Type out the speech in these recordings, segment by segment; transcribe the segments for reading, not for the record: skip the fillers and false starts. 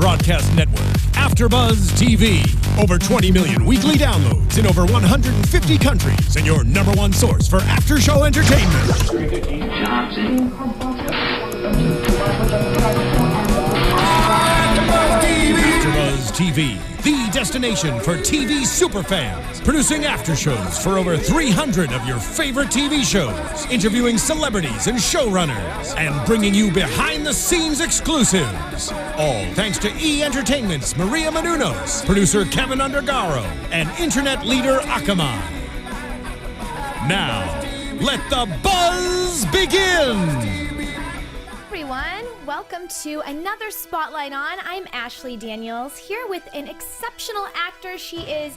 broadcast network, AfterBuzz TV. Over 20 million weekly downloads in over 150 countries, and your number one source for after-show entertainment. AfterBuzz TV, the destination for TV superfans, producing after shows for over 300 of your favorite TV shows, interviewing celebrities and showrunners, and bringing you behind-the-scenes exclusives. All thanks to E! Entertainment's Maria Menounos, producer Kevin Undergaro, and internet leader Akamai. Now, let the buzz begin! Everyone, welcome to another Spotlight On. I'm Ashley Daniels, here with an exceptional actor. She is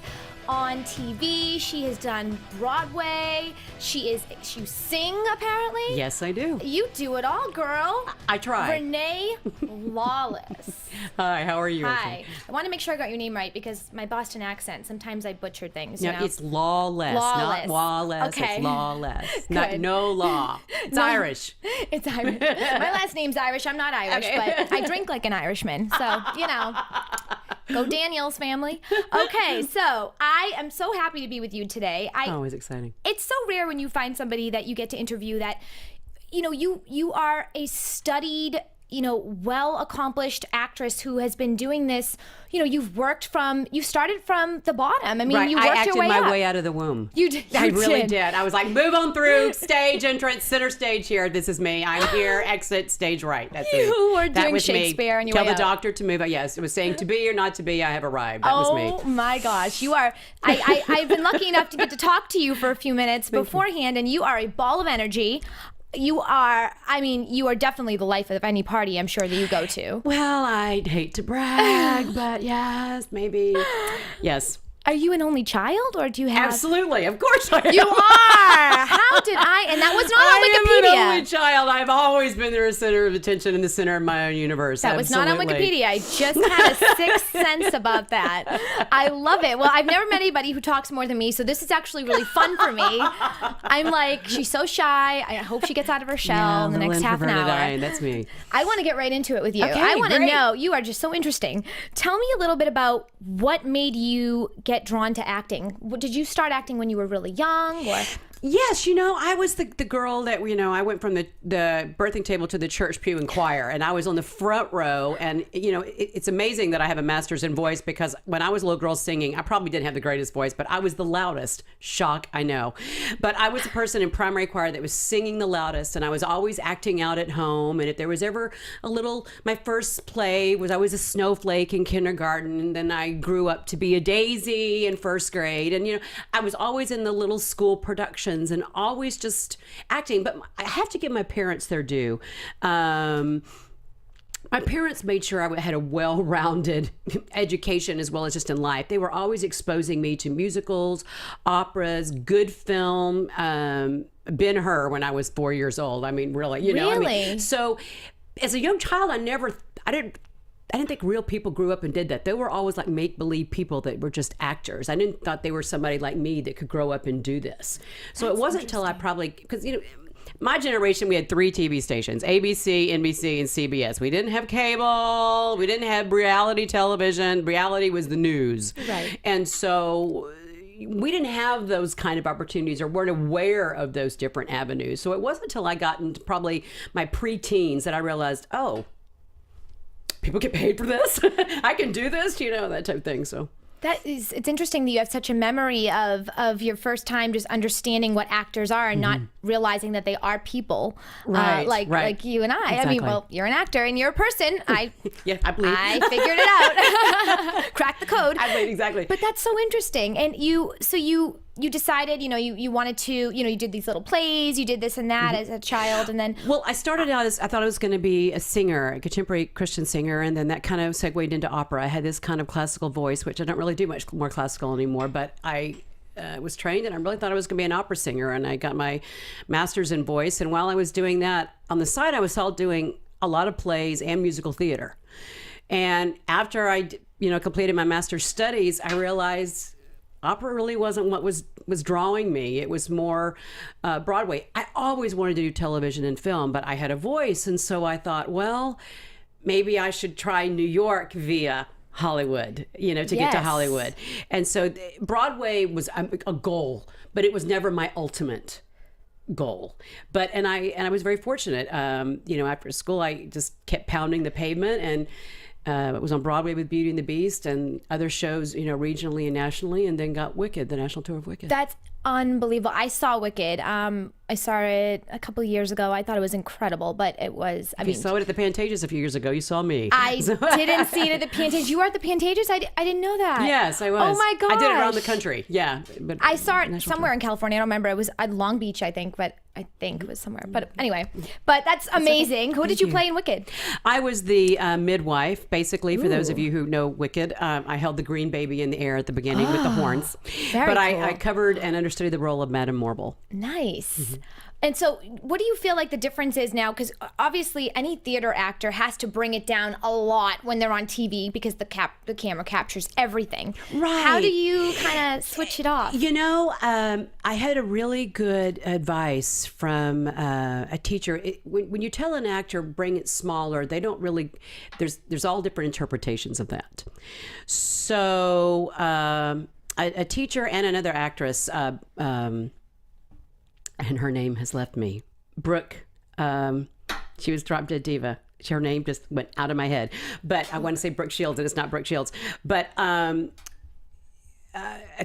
on TV. She has done Broadway. You sing, apparently. Yes, I do. You do it all, girl. I try. Renee Lawless. Hi, how are you? Hi. I want to make sure I got your name right because my Boston accent, sometimes I butcher things. No, you know? it's lawless, not lawless. Okay. It's lawless. Not no law. It's Irish. It's Irish. My last name's Irish. I'm not Irish, Okay. but I drink like an Irishman. So, you know. Go Daniels, family. Okay, so I am so happy to be with you today. Always exciting. It's so rare when you find somebody that you get to interview that, you know, you are a studied, you know, well-accomplished actress who has been doing this. You know, you started from the bottom. I mean, Right. you worked I acted your way my up. way out of the womb. You did. I really did. I was like, move on through, stage entrance, center stage here. This is me. I'm here, exit, stage right. That's it. You were That doing was Shakespeare me. on your Tell way the out. doctor to move. Yes, it was saying to be or not to be, I have arrived. That was me. Oh my gosh, you are. I've been lucky enough to get to talk to you for a few minutes beforehand, and you are a ball of energy. You are definitely the life of any party I'm sure that you go to. Well, I'd hate to brag, but yes, maybe. Yes. Are you an only child, or do you have? Absolutely, of course I am. You are. How did I? And that was not on I Wikipedia. am an only child. I've always been the center of attention and the center of my own universe. That was not on Absolutely. Wikipedia. I just had a sixth sense about that. I love it. Well, I've never met anybody who talks more than me, so this is actually really fun for me. I'm like, she's so shy. I hope she gets out of her shell in the next half an hour. That's me. I want to get right into it with you. Okay, I want to great. know, you are just so interesting. Tell me a little bit about what made you get drawn to acting. Did you start acting when you were really young, or? Yes, you know, I was the girl that, you know, I went from the birthing table to the church pew and choir, and I was on the front row. And, you know, it's amazing that I have a master's in voice, because when I was a little girl singing, I probably didn't have the greatest voice, but I was the loudest. Shock, I know. But I was the person in primary choir that was singing the loudest, and I was always acting out at home. And if there was ever my first play was I was a snowflake in kindergarten, and then I grew up to be a daisy in first grade. And, you know, I was always in the little school productions and always just acting. But I have to give my parents their due. My parents made sure I had a well-rounded education as well as just in life. They were always exposing me to musicals, operas, good film, Ben-Hur when I was 4 years old. I mean, really, you know. I mean, so as a young child, I didn't think real people grew up and did that. They were always like make-believe people that were just actors. I didn't thought they were somebody like me that could grow up and do this. So it wasn't until I because, you know, my generation, we had 3 TV stations, ABC, NBC, and CBS. We didn't have cable. We didn't have reality television. Reality was the news. Right. And so we didn't have those kind of opportunities or weren't aware of those different avenues. So it wasn't until I got into probably my pre-teens that I realized, oh, people get paid for this. I can do this, you know, that type of thing. So it's interesting that you have such a memory of your first time just understanding what actors are and not realizing that they are people, like you and I. Exactly. I mean, well, you're an actor and you're a person. Yeah, I believe. I figured it out. Cracked the code. I believe, exactly. But that's so interesting. And you decided, you know, you wanted to, you know, you did these little plays, you did this and that as a child, and then... Well, I started out as, I thought I was going to be a singer, a contemporary Christian singer, and then that kind of segued into opera. I had this kind of classical voice, which I don't really do much more classical anymore, but I was trained, and I really thought I was going to be an opera singer, and I got my master's in voice, and while I was doing that, on the side, I was still doing a lot of plays and musical theater. And after I, you know, completed my master's studies, I realized opera really wasn't what was drawing me. It was more Broadway. I always wanted to do television and film, but I had a voice. And so I thought, well, maybe I should try New York via Hollywood, to get to Yes. Hollywood. And so Broadway was a goal, but it was never my ultimate goal. And I was very fortunate. After school, I just kept pounding the pavement, and it was on Broadway with Beauty and the Beast and other shows, regionally and nationally, and then got Wicked, the national tour of Wicked. That's unbelievable. I saw Wicked. I saw it a couple years ago. I thought it was incredible, but it was, You saw it at the Pantages a few years ago. You saw me. I didn't see it at the Pantages. You were at the Pantages? I didn't know that. Yes, I was. Oh my gosh. I did it around the country. Yeah. But I saw it national somewhere in California. I don't remember. It was at Long Beach, I think, but I think it was somewhere. But anyway, that's amazing. Who did you play in Wicked? I was the midwife, basically, for those of you who know Wicked. I held the green baby in the air at the beginning with the horns. Very but cool. I covered and understudied the role of Madame Morble. Nice. And so what do you feel like the difference is now? Because obviously any theater actor has to bring it down a lot when they're on TV because the camera captures everything. Right. How do you kind of switch it off? I had a really good advice from a teacher. When you tell an actor, bring it smaller, they don't really, there's all different interpretations of that. So a teacher and another actress, and her name has left me. Brooke. She was Drop Dead Diva. Her name just went out of my head. But I want to say Brooke Shields, and it's not Brooke Shields. But a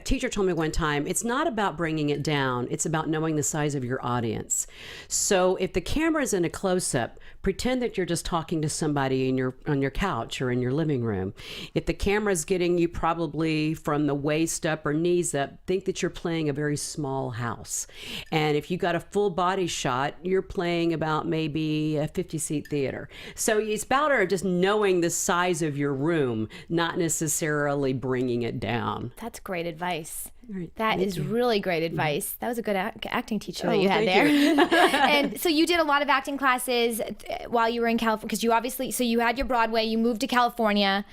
teacher told me one time, it's not about bringing it down. It's about knowing the size of your audience. So if the camera is in a close-up, pretend that you're just talking to somebody on your couch or in your living room. If the camera's getting you probably from the waist up or knees up, think that you're playing a very small house. And if you got a full body shot, you're playing about maybe a 50-seat theater. So it's about just knowing the size of your room, not necessarily bringing it down. That's great advice. Right. That is really great advice. That was a good acting teacher that you had thank there. And so you did a lot of acting classes while you were in California, because you obviously, so you had your Broadway, you moved to California.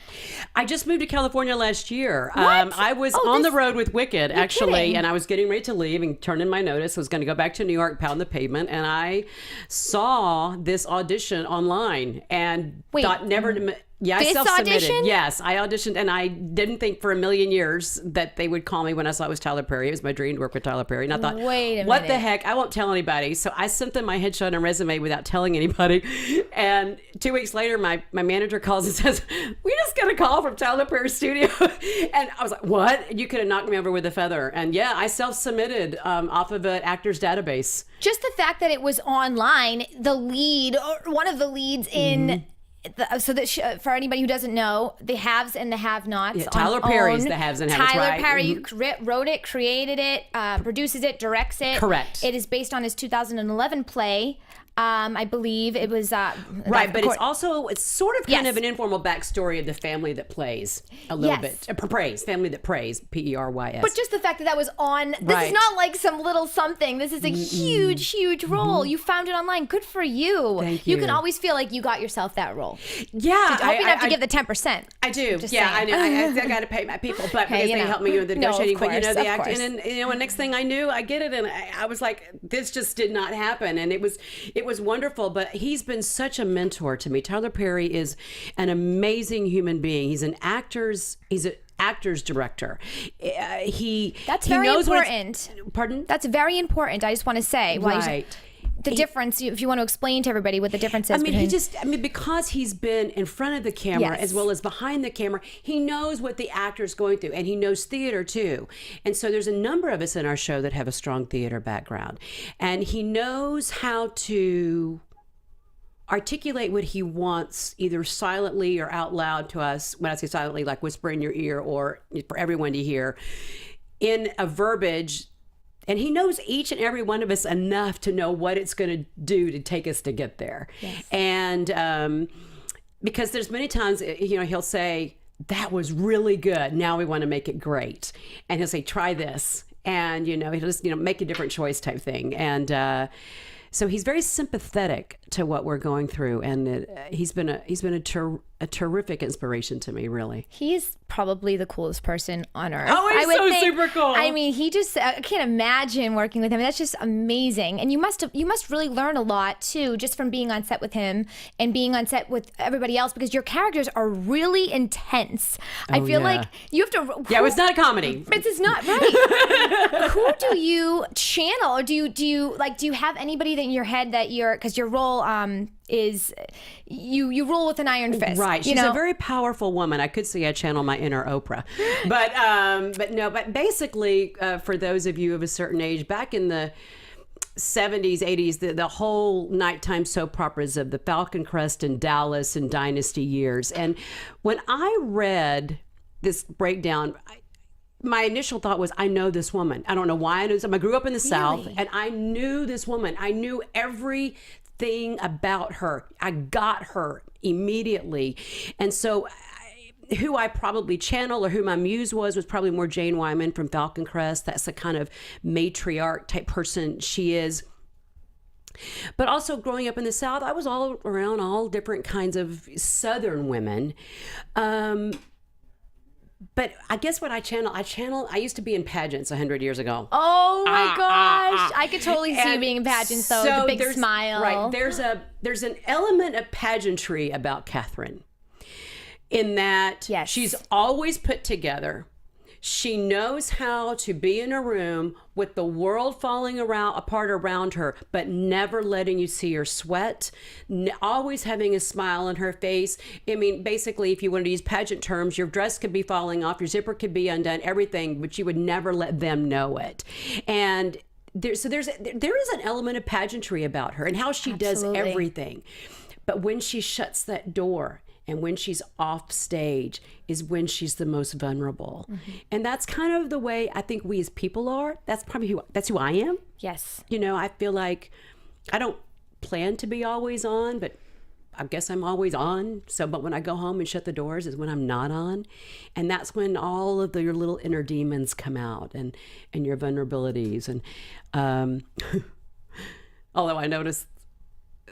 I just moved to California last year. What? I was on the road with Wicked, actually, kidding. and I was getting ready to leave and turn in my notice. I was going to go back to New York, pound the pavement, and I saw this audition online and thought never to... Yeah, I This self-submitted. audition? Yes, I auditioned, and I didn't think for a million years that they would call me when I saw it was Tyler Perry. It was my dream to work with Tyler Perry, and I thought, Wait a what the minute. heck? I won't tell anybody. So I sent them my headshot and resume without telling anybody. And 2 weeks later, my manager calls and says, "We just got a call from Tyler Perry Studio," and I was like, "What? You could have knocked me over with a feather." And yeah, I self-submitted off of an actor's database. Just the fact that it was online, the lead, or one of the leads in... So that for anybody who doesn't know, the haves and the have-nots. Yeah, Tyler Perry's own. the haves and have-nots, Tyler right? Perry wrote it, created it, produces it, directs it. Correct. It is based on his 2011 play. I believe it was Right, but it's sort of kind Yes. of an informal backstory of the family that plays a little Yes. bit. Family that prays, P-E-R-Y-S. But just the fact that was on, this Right. is not like some little something. This is a huge, huge role. You found it online. Good for you. Thank You you. can always feel like you got yourself that role. Yeah, I hope you don't have to give the 10%. I do. Just Yeah, saying. I know. I got to pay my people, but Hey, because you they know. help me with the No, of negotiating. But course, the of acting, course. and next thing I knew, I get it, and I was like, this just did not happen, and it was wonderful. But he's been such a mentor to me. Tyler Perry is an amazing human being. He's an actor's director. That's he very knows what important. Pardon? That's very important. I just want to say. Right. The difference, if you want to explain to everybody what the difference is. I mean, between, because he's been in front of the camera Yes. as well as behind the camera, he knows what the actor's going through, and he knows theater too. And so there's a number of us in our show that have a strong theater background, and he knows how to articulate what he wants, either silently or out loud to us. When I say silently, like whisper in your ear or for everyone to hear, in a verbiage. And he knows each and every one of us enough to know what it's going to do to take us to get there. Yes. And because there's many times, he'll say, "That was really good. Now we want to make it great." And he'll say, "Try this." And, he'll just, make a different choice type thing. And so he's very sympathetic to what we're going through, and he's been a terrific inspiration to me, really. He's probably the coolest person on earth. Oh, he's super cool. I mean, I can't imagine working with him. That's just amazing. And you must really learn a lot too, just from being on set with him and being on set with everybody else, because your characters are really intense. I feel like you have to. Yeah, it's not a comedy. It's not right. Who do you channel, or do you have anybody that in your head that because your role is you rule with an iron fist, right? She's a very powerful woman. I could say I channel my inner Oprah, but basically, for those of you of a certain age, back in the 70s, 80s, the whole nighttime soap operas of the Falcon Crest and Dallas and Dynasty years, and when I read this breakdown, my initial thought was, I know this woman. I don't know why I knew this. I grew up in the South, and I knew this woman. I knew everything about her. I got her immediately. And so who I probably channel, or who my muse was probably more Jane Wyman from Falcon Crest. That's the kind of matriarch type person she is. But also growing up in the South, I was all around all different kinds of Southern women. But I guess what I used to be in pageants 100 years ago. Oh my gosh. I could totally see you being in pageants, though. So the big smile. Right. There's an element of pageantry about Catherine, in that she's always put together. She knows how to be in a room with the world falling apart around her, but never letting you see her sweat, always having a smile on her face. I mean, basically, if you wanted to use pageant terms, your dress could be falling off, your zipper could be undone, everything, but you would never let them know it. And there is an element of pageantry about her and how she does everything. But when she shuts that door, and when she's off stage is when she's the most vulnerable. Mm-hmm. And that's kind of the way I think we as people are. That's probably who I am. Yes. I feel like I don't plan to be always on, but I guess I'm always on. But when I go home and shut the doors is when I'm not on. And that's when all of your little inner demons come out, and your vulnerabilities. And although I notice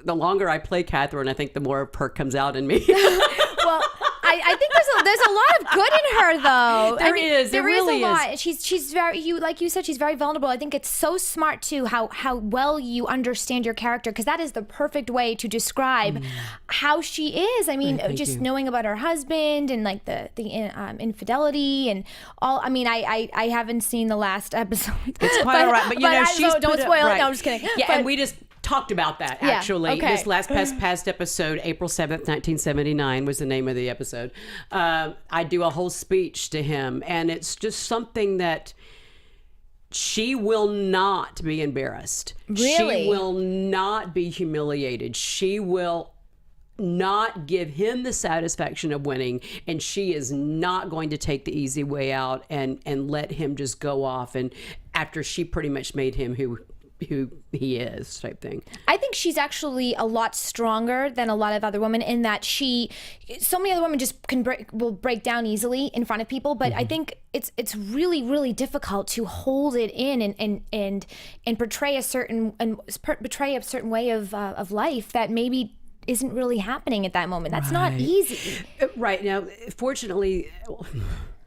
the longer I play Catherine, I think the more of her comes out in me. Well, I think there's a lot of good in her, though. There really is a lot. She's very, like you said, she's very vulnerable. I think it's so smart too how well you understand your character, because that is the perfect way to describe how she is. I mean, just knowing about her husband and like the infidelity and all. I mean, I haven't seen the last episode. It's quite all right, but she's don't spoil it. No, I'm just kidding. Yeah, and we just talked about that, actually. This last past episode, April 7th, 1979 was the name of the episode. I do a whole speech to him, and it's just something that she will not be embarrassed. Really? She will not be humiliated. She will not give him the satisfaction of winning, and she is not going to take the easy way out and let him just go off, and after she pretty much made him who he is, type thing. I think she's actually a lot stronger than a lot of other women, in that so many other women just will break down easily in front of people, but I think it's really, really difficult to hold it in and portray a certain way of life that maybe isn't really happening at that moment. That's not easy. Right. Now, fortunately,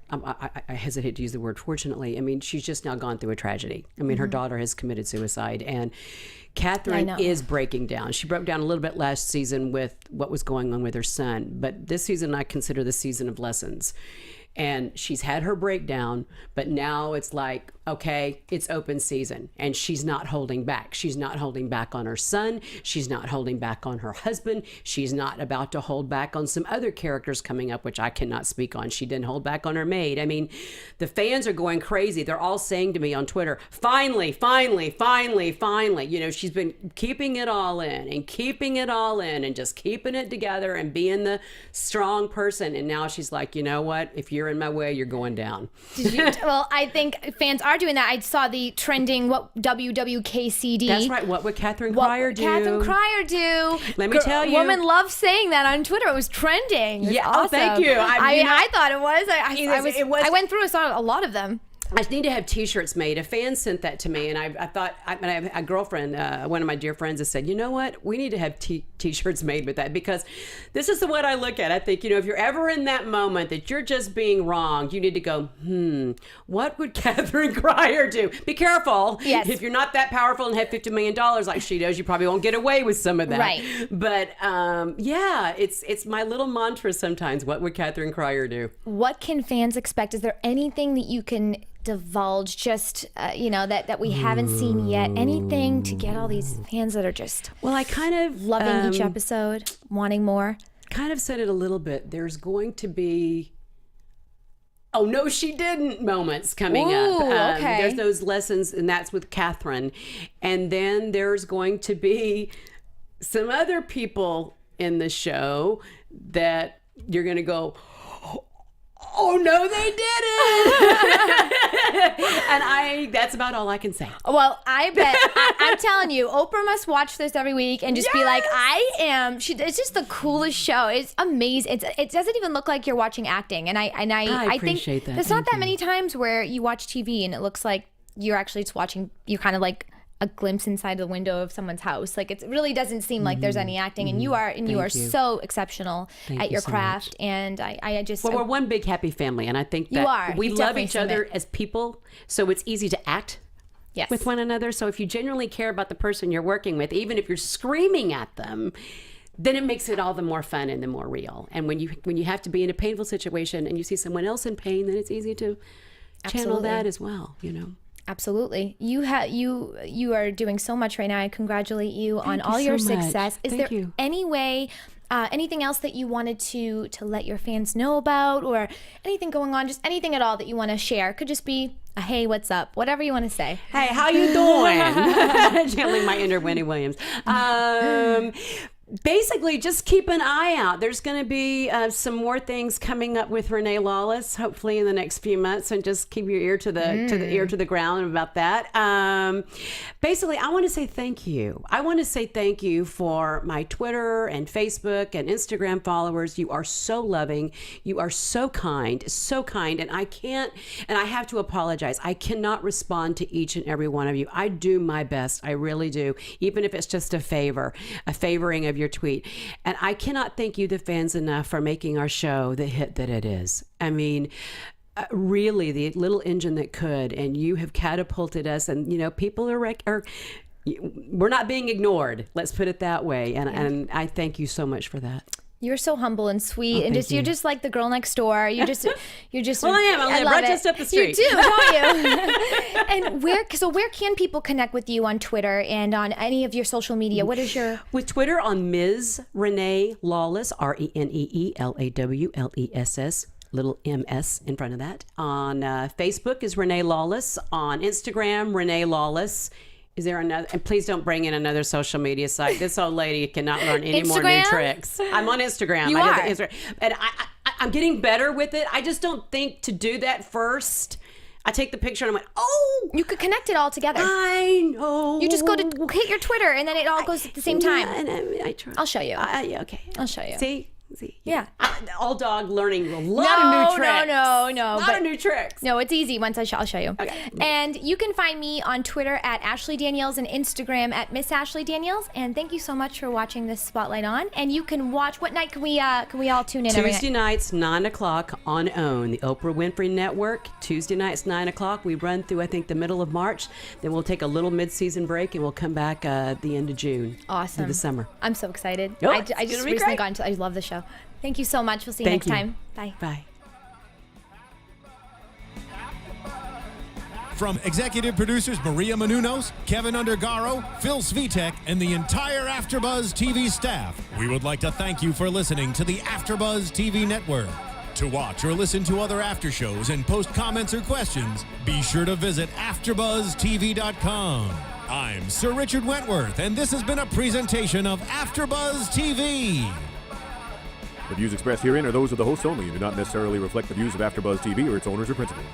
I hesitate to use the word fortunately. I mean, she's just now gone through a tragedy. I mean, her daughter has committed suicide, and Catherine is breaking down. She broke down a little bit last season with what was going on with her son, but this season I consider the season of lessons. And she's had her breakdown, but now it's like, okay, it's open season, and she's not holding back. She's not holding back on her son. She's not holding back on her husband. She's not about to hold back on some other characters coming up, which I cannot speak on. She didn't hold back on her maid. I mean, the fans are going crazy. They're all saying to me on Twitter, finally, finally, finally, finally. She's been keeping it all in and just keeping it together and being the strong person. And now she's like, you know what? If you're in my way, you're going down. Well, I think fans are doing that. I saw the trending what WWKCD. That's right. What would Catherine Cryer do? Catherine Cryer do? Let me tell you. Women love saying that on Twitter. It was trending. Yeah. Awesome. Oh, thank you. I thought it was. I went through and saw a lot of them. I need to have T-shirts made. A fan sent that to me, and I thought, I have a girlfriend, one of my dear friends, has said, you know what? We need to have T-shirts made with that, because this is the what I look at. I think, if you're ever in that moment that you're just being wronged, you need to go, what would Catherine Cryer do? Be careful. Yes. If you're not that powerful and have $50 million like she does, you probably won't get away with some of that. Right. But yeah, it's my little mantra sometimes. What would Catherine Cryer do? What can fans expect? Is there anything that you can divulge just that we haven't seen yet? Anything to get all these fans that are just I kind of loving each episode, wanting more? Kind of said it a little bit. There's going to be oh no she didn't moments coming up. Okay. There's those lessons, and that's with Catherine, and then there's going to be some other people in the show that you're going to go, oh no, they didn't. And that's about all I can say. Well, I bet I'm telling you, Oprah must watch this every week and just be like, it's just the coolest show. It's amazing. It doesn't even look like you're watching acting. And I appreciate think that. there's not that many times where you watch TV and it looks like you're actually just watching, you're kind of like a glimpse inside the window of someone's house. Like, it really doesn't seem like there's any acting, and you are so exceptional at your craft. And I just we're one big happy family, and I think that we love each other as people, so it's easy to act with one another. So if you genuinely care about the person you're working with, even if you're screaming at them, then it makes it all the more fun and the more real. And when you have to be in a painful situation and you see someone else in pain, then it's easy to channel that as well, Absolutely. You are doing so much right now. I congratulate you on all your success. Is there any way, anything else that you wanted to let your fans know about, or anything going on, just anything at all that you want to share? Could just be a hey, what's up? Whatever you want to say. Hey, how you doing? Channeling my inner Wendy Williams. Basically, just keep an eye out. There's going to be some more things coming up with Renee Lawless, hopefully in the next few months, and just keep your ear to the ground about that. Basically, I want to say thank you. I want to say thank you for my Twitter and Facebook and Instagram followers. You are so loving. You are so kind, and I have to apologize. I cannot respond to each and every one of you. I do my best. I really do, even if it's just a favoring of your tweet. And I cannot thank you, the fans, enough for making our show the hit that it is. I mean, really, the little engine that could, and you have catapulted us, and people are we're not being ignored. Let's put it that way. And I thank you so much for that. You're so humble and sweet, and you're just like the girl next door. You're just. Well, I am. I live right just up the street. You do, don't you? And where can people connect with you on Twitter and on any of your social media? What is your with Twitter on Ms. Renee Lawless, ReneeLawless, little MS in front of that. On Facebook is Renee Lawless. On Instagram, Renee Lawless. Is there another? And please don't bring in another social media site. This old lady cannot learn any more new tricks. I'm on Instagram. You are. And I'm getting better with it. I just don't think to do that first. I take the picture and I'm like, oh. You could connect it all together. I know. You just go to hit your Twitter and then it all goes at the same time. And I try. I'll show you. Yeah, okay. I'll show you. See? Yeah. All dog learning a lot of new tricks. No. A lot of new tricks. No, it's easy once I'll show you. Okay. And you can find me on Twitter at Ashley Daniels and Instagram at Miss Ashley Daniels. And thank you so much for watching this Spotlight On. And you can watch, what night can we all tune in? Tuesday nights, 9 o'clock on OWN, the Oprah Winfrey Network. Tuesday nights, 9 o'clock. We run through, I think, the middle of March. Then we'll take a little mid-season break and we'll come back at the end of June. Awesome. Through the summer. I'm so excited. Oh, I just recently got into, I love the show. Thank you so much. We'll see you next time. Bye. Bye. From executive producers Maria Menounos, Kevin Undergaro, Phil Svitek, and the entire AfterBuzz TV staff, we would like to thank you for listening to the AfterBuzz TV network. To watch or listen to other after shows and post comments or questions, be sure to visit AfterBuzzTV.com. I'm Sir Richard Wentworth, and this has been a presentation of AfterBuzz TV. The views expressed herein are those of the hosts only and do not necessarily reflect the views of AfterBuzz TV or its owners or principals.